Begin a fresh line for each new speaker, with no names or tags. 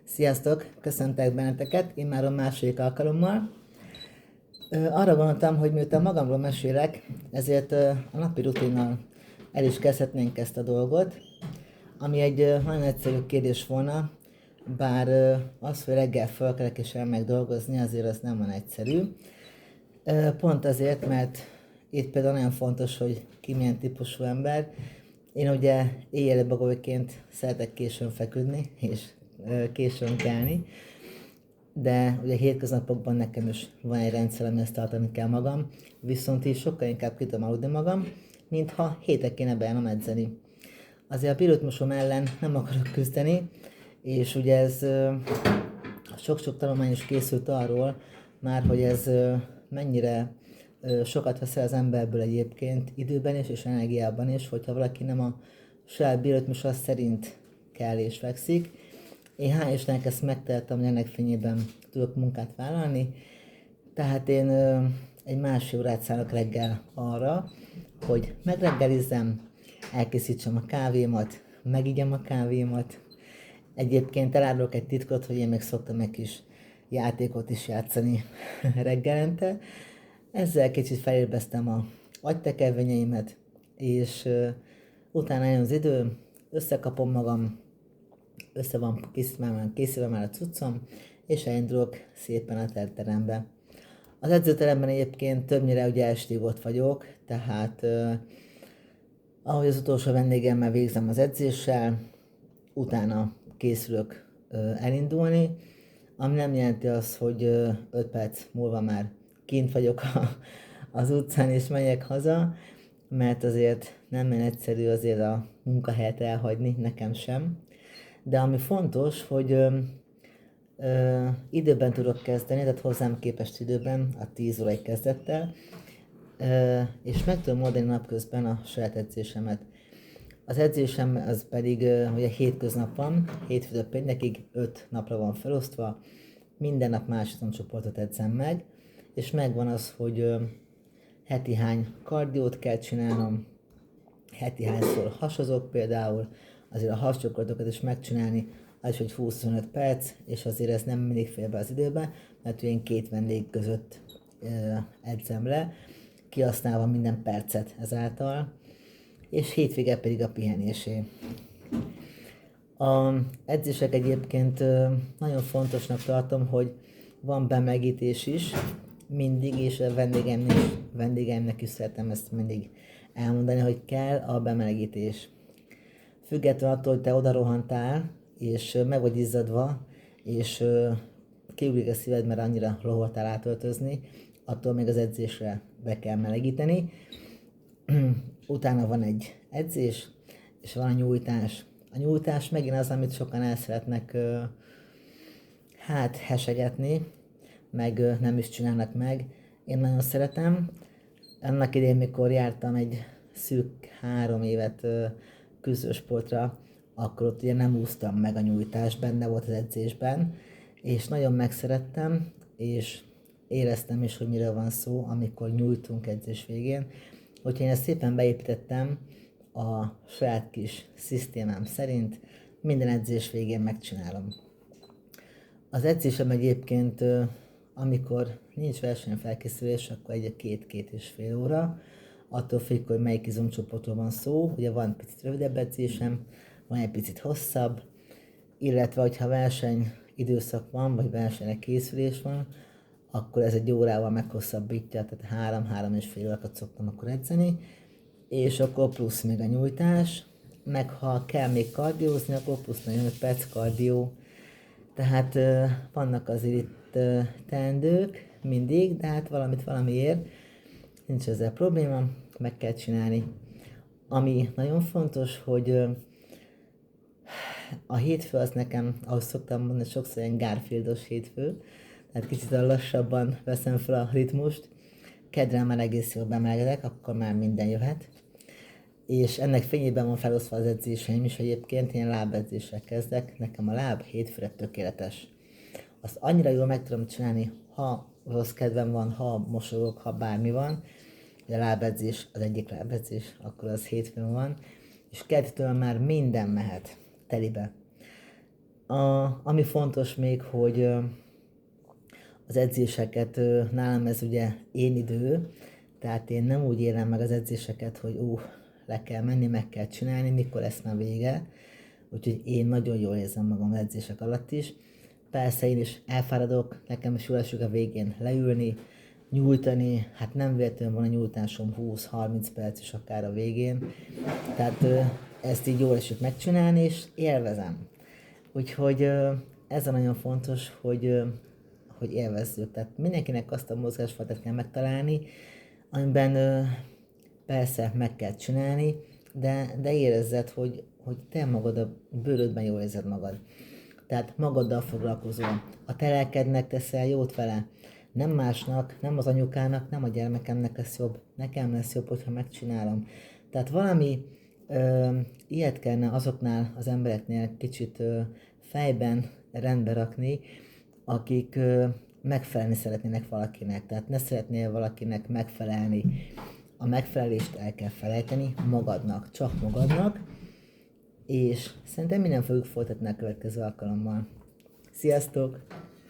Sziasztok! Köszöntök benneteket, én már a második alkalommal. Arra gondoltam, hogy miután magamról mesélek, ezért a napi rutinnal el is kezdhetnénk ezt a dolgot, ami egy nagyon egyszerű kérdés volna, bár az, hogy reggel felkelek és elmegyek dolgozni, azért az nem van egyszerű. Pont azért, mert itt például nagyon fontos, hogy ki milyen típusú ember. Én ugye éjjeli bagolyként szeretek későn feküdni, és későn kelni, de ugye hétköznapokban nekem is van egy rendszer, amihez tartani kell magam, viszont így sokkal inkább ki tudom aludni magam, mintha hétek kéne beállnom edzeni. Azért a bioritmusom ellen nem akarok küzdeni, és ugye ez sok-sok tanulmány is készült arról már, hogy ez mennyire sokat vesz el az emberből egyébként időben is és energiában is, hogyha valaki nem a saját bioritmusa szerint kell és fekszik. Én hál' Istennek ezt megtehettem, hogy ennek fényében tudok munkát vállalni, tehát én egy másfél órát szállok reggel arra, hogy megreggelizzem, elkészítsem a kávémat, megigyem a kávémat. Egyébként elárulok egy titkot, hogy én még szoktam egy kis játékot is játszani reggelente. Ezzel kicsit felélbeztem a agytekervényeimet, és utána jön az idő, összekapom magam, össze van készülve már a cuccom, és elindulok szépen a terterembe. Az edzőteremben egyébként többnyire ugye estig ott vagyok, tehát ahogy az utolsó vendégemmel végzem az edzéssel, utána készülök elindulni, ami nem jelenti azt, hogy 5 perc múlva már kint vagyok az utcán és megyek haza, mert azért nem olyan egyszerű azért a munkahelyet elhagyni, nekem sem. De ami fontos, hogy időben tudok kezdeni, tehát hozzám képest időben, a 10 órai kezdettel, és meg tudom oldani napközben a saját edzésemet. Az edzésem az pedig ugye hétköznap van, hétfőtől péntekig 5 napra van felosztva, minden nap más csoportot edzem meg, és megvan az, hogy heti hány kardiót kell csinálnom, heti hányszor hasozok például, azért a hascsoportokat is megcsinálni, az is, hogy 20-25 perc, és azért ez nem mindig fél be az időbe, mert én 2 vendég között edzem le, kihasználva minden percet ezáltal, és hétvége pedig a pihenésé. A edzések egyébként nagyon fontosnak tartom, hogy van bemelegítés is, mindig, és a vendégeimnek is szeretem ezt mindig elmondani, hogy kell a bemelegítés. Függetlenül attól, hogy te oda rohantál, és meg vagy izzadva, és kiugrik a szíved, mert annyira roholtál átöltözni, attól még az edzésre be kell melegíteni. Utána van egy edzés, és van a nyújtás. A nyújtás megint az, amit sokan el szeretnek hesegetni, meg nem is csinálnak meg. Én nagyon szeretem. Annak idején, mikor jártam egy szűk 3 évet küzdősportra, akkor ott ugye nem úsztam meg a nyújtást, benne volt az edzésben, és nagyon megszerettem, és éreztem is, hogy miről van szó, amikor nyújtunk edzés végén. Úgyhogy én ezt szépen beépítettem a saját kis szisztémám szerint, minden edzés végén megcsinálom. Az edzésem egyébként, amikor nincs versenyfelkészülés, akkor egy 2-2,5 óra, attól függ, hogy melyik izomcsoportról van szó, ugye van picit rövidebb edzésem, van egy picit hosszabb, illetve hogyha verseny időszak van, vagy versenyre készülés van, akkor ez egy órával meghosszabbítja, tehát 3-3,5 órákat szoktam akkor edzeni, és akkor plusz még a nyújtás, meg ha kell még kardiózni, akkor plusz 45 perc kardió. Tehát vannak azért itt teendők mindig, de hát valamit valamiért, nincs ezzel probléma, meg kell csinálni. Ami nagyon fontos, hogy a hétfő az nekem, ahogy szoktam mondani, sokszor ilyen Garfieldos hétfő, tehát kicsit lassabban veszem fel a ritmust. Kedden már egész jól bemelegedek, akkor már minden jöhet. És ennek fényében van felosztva az edzéseim is egyébként, én lábedzéssel kezdek, nekem a láb hétfőre tökéletes. Azt annyira jól meg tudom csinálni, ha rossz kedvem van, ha mosolygok, ha bármi van, a lábedzés, az egyik lábedzés, akkor az hétfőn van, és kettőtől már minden mehet telibe. Ami fontos még, hogy az edzéseket, nálam ez ugye én idő, tehát én nem úgy élem meg az edzéseket, hogy le kell menni, meg kell csinálni, mikor lesz már vége. Úgyhogy én nagyon jól érzem magam az edzések alatt is. Persze én is elfáradok, nekem is jól esik a végén leülni, nyújtani, hát nem véletlenül van a nyújtásom 20-30 perc is akár a végén. Tehát ezt így jól esik megcsinálni, és élvezem. Úgyhogy ez a nagyon fontos, hogy élvezzük. Tehát mindenkinek azt a mozgásfajtát kell megtalálni, amiben persze meg kell csinálni, de érezzed, hogy te magad a bőrödben jól érzed magad. Tehát magaddal foglalkozol. A te lelkednek teszel jót vele. Nem másnak, nem az anyukának, nem a gyermekemnek lesz jobb. Nekem lesz jobb, hogyha megcsinálom. Tehát valami ilyet kellene azoknál az embereknél kicsit fejben rendbe rakni, akik megfelelni szeretnének valakinek. Tehát ne szeretnél valakinek megfelelni. A megfelelést el kell felejteni magadnak, csak magadnak, és szerintem mi nem fogjuk folytatni a következő alkalommal. Sziasztok!